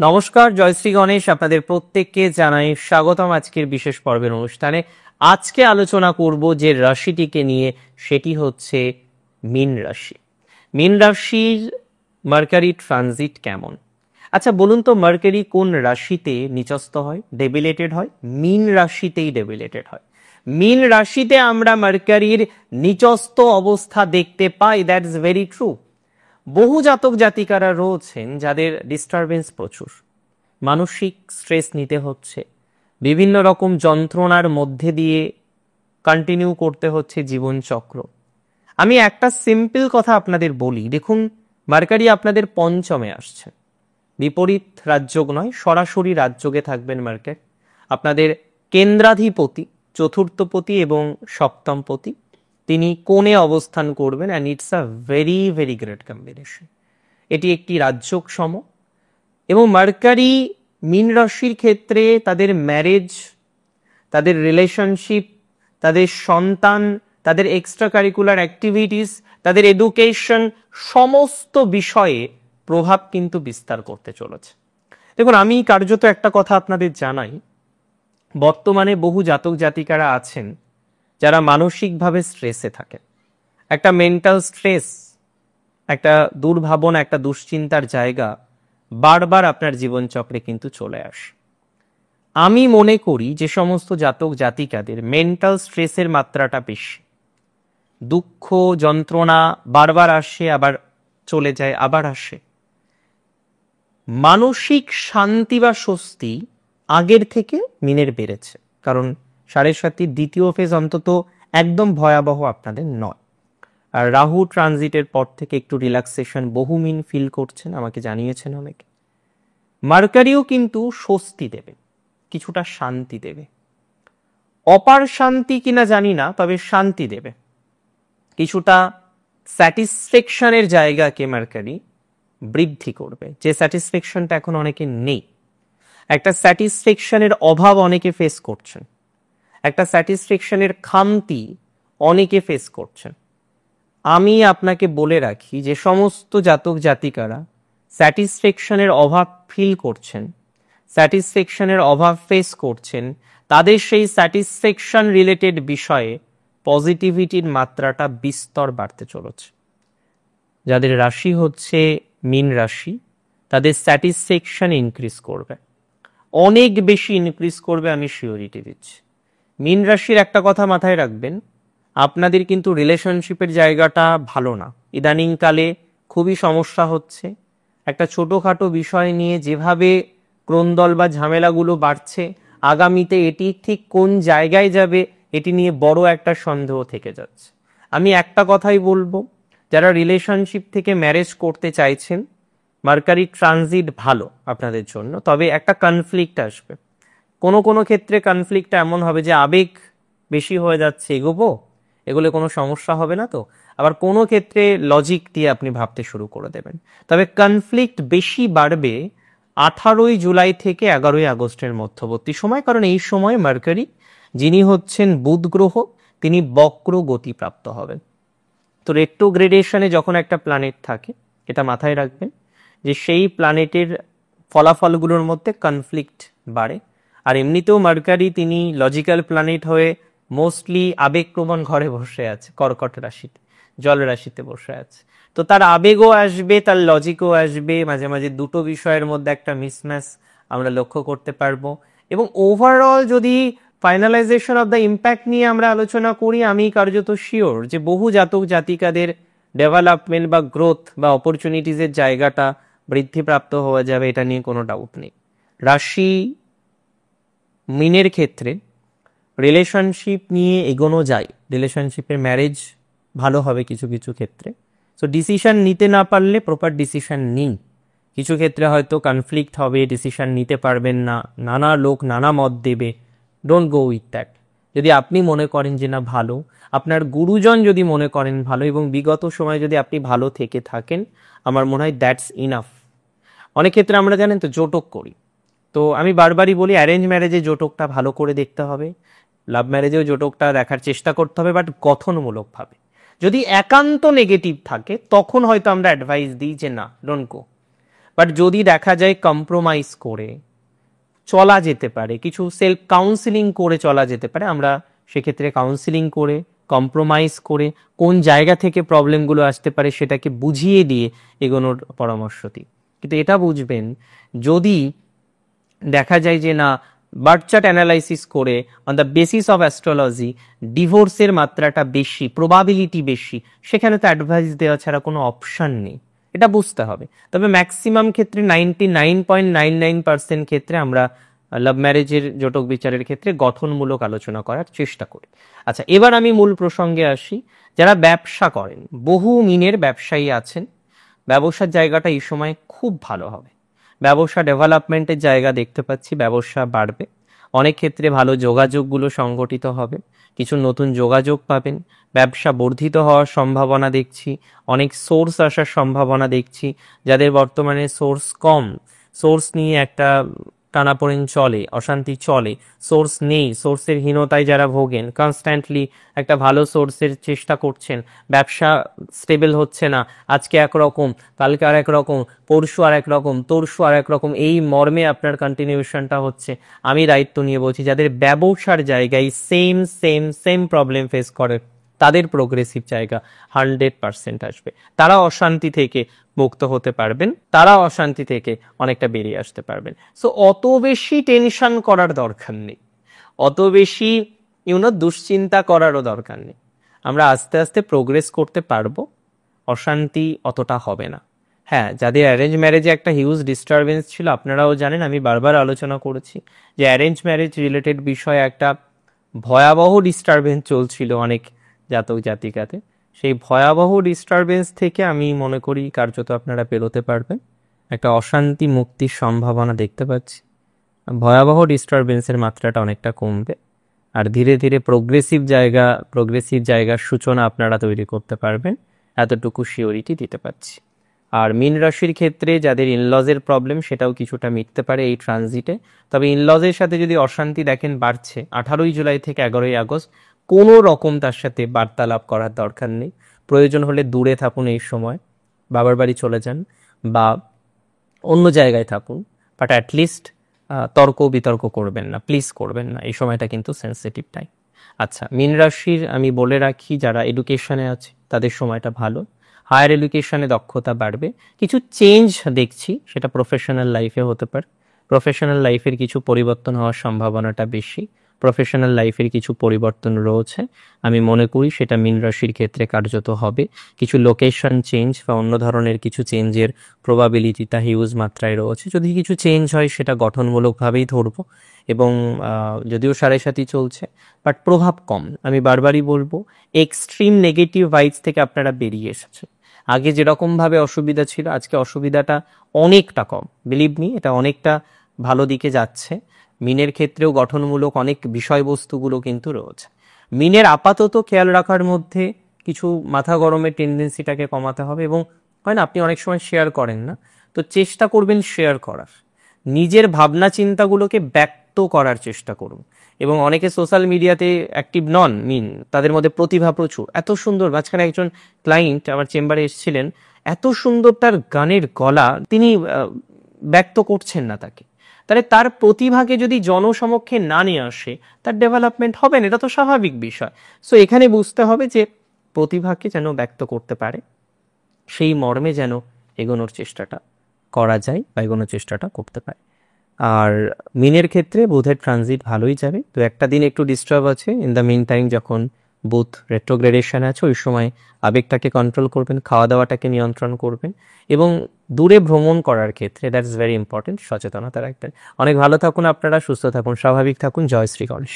নমস্কার, জয়শ্রী গণেশ আপনাদের প্রত্যেককে জানাই স্বাগতম আজকের বিশেষ পর্বের অনুষ্ঠানে। আজকে আলোচনা করব যে রাশিটিকে নিয়ে, সেটি হচ্ছে মীন রাশি। মীন রাশির মার্কারি ট্রানজিট কেমন? আচ্ছা বলুন তো, মার্কারি কোন রাশিতে নিচস্থ হয়, ডেবিলেটেড হয়? মীন রাশিতেই ডেবিলেটেড হয়। মীন রাশিতে আমরা মার্কারির নিচস্থ অবস্থা দেখতে পাই, দ্যাটস ভেরি ট্রু। বহু জাতক জাতিকারা রয়েছেন যাদের ডিস্টারবেন্স প্রচুর, মানসিক স্ট্রেস নিতে হচ্ছে, বিভিন্ন রকম যন্ত্রণার মধ্যে দিয়ে কন্টিনিউ করতে হচ্ছে জীবনচক্র। আমি একটা সিম্পল কথা আপনাদের বলি, দেখুন মার্কারি আপনাদের পঞ্চমে আসছে, বিপরীত রাজযোগ নয়, সরাসরি রাজযোগে থাকবেন মার্কারি। আপনাদের কেন্দ্রাধিপতি, চতুর্থপতি এবং সপ্তমপতি, তিনি কোণে অবস্থান করবেন, and it's a very very great combination. এটি একটি রাজযোগ সম, এবং মার্কারি মীন রাশির ক্ষেত্রে তাদের ম্যারেজ, তাদের রিলেশনশিপ, তাদের সন্তান, তাদের এক্সট্রা কারিকুলার অ্যাক্টিভিটিস, তাদের এডুকেশন, সমস্ত বিষয়ে প্রভাব কিন্তু বিস্তার করতে চলেছে। দেখুন, আমি কার্যত একটা কথা আপনাদের জানাই, বর্তমানে বহু জাতক জাতিকারা আছেন যারা মানসিকভাবে স্ট্রেসে থাকে। একটা মেন্টাল স্ট্রেস, একটা দুর্ভাবনা, একটা দুশ্চিন্তার জায়গা বারবার আপনার জীবনচক্রে কিন্তু চলে আসে। আমি মনে করি যে সমস্ত জাতক জাতিকাদের মেন্টাল স্ট্রেসের মাত্রাটা বেশি, দুঃখ যন্ত্রণা বারবার আসে, আবার চলে যায়, আবার আসে, মানসিক শান্তি বা স্বস্তি আগের থেকে মিনের বেড়েছে। কারণ সাড়ে সাতির দ্বিতীয় ফেজ অন্তত একদম ভয়াবহ আপনাদের নয়। আর রাহু ট্রানজিটের পর থেকে একটু রিল্যাক্সেশন বহু মিন ফিল করছেন, আমাকে জানিয়েছেন অনেকে। মার্কারিও কিন্তু স্বস্তি দেবে, কিছুটা শান্তি দেবে, অপার শান্তি কিনা জানি না, তবে শান্তি দেবে, কিছুটা স্যাটিসফ্যাকশনের জায়গাকে মার্কারি বৃদ্ধি করবে, যে স্যাটিসফ্যাকশনটা এখন অনেকে নেই। একটা স্যাটিসফ্যাকশনের অভাব অনেকে ফেস করছেন, একটা স্যাটিসফ্যাকশনের খামতি অনেকে ফেস করছেন। আমি আপনাকে বলে রাখি, যে সমস্ত জাতক জাতিকারা স্যাটিসফ্যাকশনের অভাব ফিল করছেন, স্যাটিসফ্যাকশনের অভাব ফেস করছেন, তাদের সেই স্যাটিসফ্যাকশন রিলেটেড বিষয়ে পজিটিভিটির মাত্রাটা বিস্তর বাড়তে চলেছে। যাদের রাশি হচ্ছে মীন রাশি, তাদের স্যাটিসফ্যাকশন ইনক্রিজ করবে, অনেক বেশি ইনক্রিজ করবে, আমি শিওরিটি দিচ্ছি। মীন রাশির একটা কথা মাথায় রাখবেন, আপনাদের কিন্তু রিলেশনশিপের জায়গাটা ভালো না, ইদানিংকালে খুবই সমস্যা হচ্ছে। একটা ছোটোখাটো বিষয় নিয়ে যেভাবে ক্রন্দল বা ঝামেলাগুলো বাড়ছে, আগামীতে এটি ঠিক কোন জায়গায় যাবে এটি নিয়ে বড় একটা সন্দেহ থেকে যাচ্ছে। আমি একটা কথাই বলবো, যারা রিলেশনশিপ থেকে ম্যারেজ করতে চাইছেন, মার্কারি ট্রানজিট ভালো আপনাদের জন্য, তবে একটা কনফ্লিক্ট আসবে। কোনো কোনো ক্ষেত্রে কনফ্লিক্টটা এমন হবে যে আবেগ বেশি হয়ে যাচ্ছে, এগোবো, এগুলো কোনো সমস্যা হবে না তো। আবার কোনো ক্ষেত্রে লজিক দিয়ে আপনি ভাবতে শুরু করে দেবেন। তবে কনফ্লিক্ট বেশি বাড়বে 18ই জুলাই থেকে 11ই আগস্টের মধ্যবর্তী সময়, কারণ এই সময় মার্কারি, যিনি হচ্ছেন বুধ গ্রহ, তিনি বক্র গতিপ্রাপ্ত হবেন। তো রেট্রোগ্রেডেশনে যখন একটা প্ল্যানেট থাকে, এটা মাথায় রাখবেন যে সেই প্ল্যানেটের ফলাফলগুলোর মধ্যে কনফ্লিক্ট বাড়ে। আর এমনিতেও মার্কারি তিনি লজিক্যাল প্ল্যানেট হয়ে মোস্টলি আবেগপ্রবণ ঘরে বসে আছে, কর্কট রাশিতে, জল রাশিতে বসে আছে। তো তার আবেগও আসবে, তার লজিকও আসবে, মাঝে মাঝে দুটো বিষয়ের মধ্যে একটা মিসম্যাচ আমরা লক্ষ্য করতে পারবো। এবং ওভারঅল যদি ফাইনালাইজেশন অফ দ্য ইম্প্যাক্ট নিয়ে আমরা আলোচনা করি, আমি কার্যত শিওর যে বহু জাতক জাতিকাদের ডেভেলপমেন্ট বা গ্রোথ বা অপরচুনিটিজের জায়গাটা বৃদ্ধিপ্রাপ্ত হয়ে যাবে, এটা নিয়ে কোনো ডাউট নেই। রাশি মিনের ক্ষেত্রে রিলেশনশিপ নিয়ে এগোনো যায়, রিলেশনশিপের ম্যারেজ ভালো হবে কিছু কিছু ক্ষেত্রে। সো ডিসিশন নিতে না পারলে প্রপার ডিসিশন নিন। কিছু ক্ষেত্রে হয়তো কনফ্লিক্ট হবে, ডিসিশন নিতে পারবেন না, নানা লোক নানা মত দেবে, ডোন্ট গো উইথ দ্যাট। যদি আপনি মনে করেন যে না ভালো, আপনার গুরুজন যদি মনে করেন ভালো, এবং বিগত সময় যদি আপনি ভালো থেকে থাকেন, আমার মনে হয় দ্যাটস ইনাফ। অনেক ক্ষেত্রে আমরা জানেন তো জোটক করি, তো আমি বারবারই বলি অ্যারেঞ্জ ম্যারেজে জোটকটা ভালো করে দেখতে হবে, লাভ ম্যারেজেও জোটকটা দেখার চেষ্টা করতে হবে, বাট গঠনমূলকভাবে। যদি একান্ত নেগেটিভ থাকে তখন হয়তো আমরা অ্যাডভাইস দিই যে না, ডোন্ট গো। বাট যদি দেখা যায় কম্প্রোমাইজ করে চলা যেতে পারে, কিছু সেলফ কাউন্সিলিং করে চলা যেতে পারে, আমরা সেক্ষেত্রে কাউন্সিলিং করে কম্প্রোমাইজ করে কোন জায়গা থেকে প্রবলেমগুলো আসতে পারে সেটাকে বুঝিয়ে দিয়ে এগোনোর পরামর্শ দিই। কিন্তু এটা বুঝবেন, যদি দেখা যায় যে না, বার্থ চার্ট অ্যানালাইসিস করে on the basis of astrology ডিভোর্সের মাত্রাটা বেশি, প্রবাবিলিটি বেশি, সেখানে তো অ্যাডভাইস দেওয়া ছাড়া কোনো অপশান নেই, এটা বুঝতে হবে। তবে ম্যাক্সিমাম ক্ষেত্রে 99.99% ক্ষেত্রে আমরা লাভ ম্যারেজের জটক বিচারের ক্ষেত্রে গঠনমূলক আলোচনা করার চেষ্টা করি। আচ্ছা, এবার আমি মূল প্রসঙ্গে আসি। যারা ব্যবসা করেন, বহু মিনের ব্যবসায়ী আছেন, ব্যবসার জায়গাটা এই সময় খুব ভালো হবে, ব্যবসা ডেভেলপমেন্টের জায়গা দেখতে পাচ্ছি, ব্যবসা বাড়বে, অনেক ক্ষেত্রে ভালো যোগাযোগগুলো সংগঠিত হবে, কিছু নতুন যোগাযোগ পাবেন, ব্যবসা বর্ধিত হওয়ার সম্ভাবনা দেখছি, অনেক সোর্স আসার সম্ভাবনা দেখছি। যাদের বর্তমানে সোর্স কম, সোর্স নিয়ে একটা টানাপোড়েন চলে, অশান্তি চলে, সোর্স নেই, সোর্সের হীনতায় যারা ভোগেন, কনস্ট্যান্টলি একটা ভালো সোর্সের চেষ্টা করছেন, ব্যবসা স্টেবল হচ্ছে না, আজকে একরকম, কালকে আর একরকম, পরশু আর একরকম, তরশু আর একরকম, এই মর্মে আপনার কন্টিনিউশনটা হচ্ছে। আমি দায়িত্ব নিয়ে বলছি, যাদের ব্যবসার জায়গায় same same same problem face করে, তাদের প্রোগ্রেসিভ জায়গা 100% আসবে, তারা অশান্তি থেকে মুক্ত হতে পারবেন, তারা অশান্তি থেকে অনেকটা বেরিয়ে আসতে পারবেন। সো অত বেশি টেনশন করার দরকার নেই, অত বেশি দুশ্চিন্তা করারও দরকার নেই, আমরা আস্তে আস্তে প্রোগ্রেস করতে পারবো, অশান্তি অতটা হবে না। হ্যাঁ, যাদের অ্যারেঞ্জ ম্যারেজে একটা হিউজ ডিস্টারবেন্স ছিল, আপনারাও জানেন, আমি বারবার আলোচনা করেছি যে অ্যারেঞ্জ ম্যারেজ রিলেটেড বিষয়ে একটা ভয়াবহ ডিস্টারবেন্স চলছিল অনেক জাতক জাতিকাতে। সেই ভয়াবহ ডিস্টারবেন্স থেকে আমি মনে করি কার্যত আপনারা পেরোতে পারবেন, একটা অশান্তি মুক্তির সম্ভাবনা দেখতে পাচ্ছি, ভয়াবহ ডিস্টারবেন্সের মাত্রাটা অনেকটা কমবে, আর ধীরে ধীরে প্রোগ্রেসিভ জায়গার সূচনা আপনারা তৈরি করতে পারবেন, এতটুকু শিওরিটি দিতে পারছি। আর মীন রাশির ক্ষেত্রে যাদের ইনলজের প্রবলেম, সেটাও কিছুটা মিটতে পারে এই ট্রানজিটে। তবে ইনলজের সাথে যদি অশান্তি দেখেন বাড়ছে, 18 জুলাই থেকে 11 আগস্ট কোনো রকম তার সাথে বার্তালাপ করার দরকার নেই, প্রয়োজন হলে দূরে থাকুন, এই সময় বাবার বাড়ি চলে যান বা অন্য জায়গায় থাকুন, বাট অ্যাটলিস্ট তর্ক বিতর্ক করবেন না, প্লিজ করবেন না, এই সময়টা কিন্তু সেন্সিটিভ টাইম। আচ্ছা, মীন রাশির আমি বলে রাখি, যারা এডুকেশনে আছে তাদের সময়টা ভালো, হায়ার এডুকেশনে দক্ষতা বাড়বে, কিছু চেঞ্জ দেখছি, সেটা প্রফেশনাল লাইফে হতে পারে, প্রফেশনাল লাইফের কিছু পরিবর্তন হওয়ার সম্ভাবনাটা বেশি, প্রফেশনাল লাইফের কিছু পরিবর্তন রয়েছে, আমি মনে করি সেটা মীন রাশির ক্ষেত্রে কার্যত হবে। কিছু লোকেশন চেঞ্জ বা অন্য ধরনের কিছু চেঞ্জের প্রবাবিলিটিটা হিউজ মাত্রায় রয়েছে, যদি কিছু চেঞ্জ হয় সেটা গঠনমূলকভাবেই ধরবো। এবং যদিও 7.5 চলছে, বাট প্রভাব কম। আমি বারবারই বলবো, এক্সট্রিম নেগেটিভ ভাইবস থেকে আপনারা বেরিয়ে এসেছেন। আগে যেরকমভাবে অসুবিধা ছিল, আজকে অসুবিধাটা অনেকটা কম, বিলিভ মি, এটা অনেকটা ভালো দিকে যাচ্ছে। মিনের ক্ষেত্রেও গঠনমূলক অনেক বিষয়বস্তুগুলো কিন্তু রয়েছে। মিনের আপাতত খেয়াল রাখার মধ্যে কিছু মাথা গরমের টেন্ডেন্সিটাকে কমাতে হবে, এবং হয় না, আপনি অনেক সময় শেয়ার করেন না, তো চেষ্টা করবেন শেয়ার করার, নিজের ভাবনা চিন্তাগুলোকে ব্যক্ত করার চেষ্টা করুন। এবং অনেকে সোশ্যাল মিডিয়াতে অ্যাক্টিভ নন মিন, তাদের মধ্যে প্রতিভা প্রচুর, এত সুন্দর। মাঝখানে একজন ক্লায়েন্ট আমার চেম্বারে এসেছিলেন, এত সুন্দর তার গানের গলা, তিনি ব্যক্ত করছেন না তাকে, তাহলে তার প্রতিভাকে যদি জনসমক্ষে না নিয়ে আসে, তার ডেভেলপমেন্ট হবে না, এটা তো স্বাভাবিক বিষয়। সো এখানে বুঝতে হবে যে প্রতিভাকে যেন ব্যক্ত করতে পারে, সেই মর্মে যেন এগোনোর চেষ্টাটা করা যায় বা এগোনোর চেষ্টাটা করতে পারে। আর মিনের ক্ষেত্রে বুধের ট্রানজিট ভালোই যাবে, তো একটা দিন একটু ডিস্টার্ব আছে। ইন দ্য মিন টাইম যখন বুধ রেট্রোগ্রেডেশন আছে, ওই সময় আবেগটাকে কন্ট্রোল করবেন, খাওয়া দাওয়াটাকে নিয়ন্ত্রণ করবেন, এবং দূরে ভ্রমণ করার ক্ষেত্রে দ্যাটস ভেরি ইম্পর্টেন্ট, সচেতনতা রাখবেন। অনেক ভালো থাকুন আপনারা, সুস্থ থাকুন, স্বাভাবিক থাকুন। জয় শ্রী গণেশ।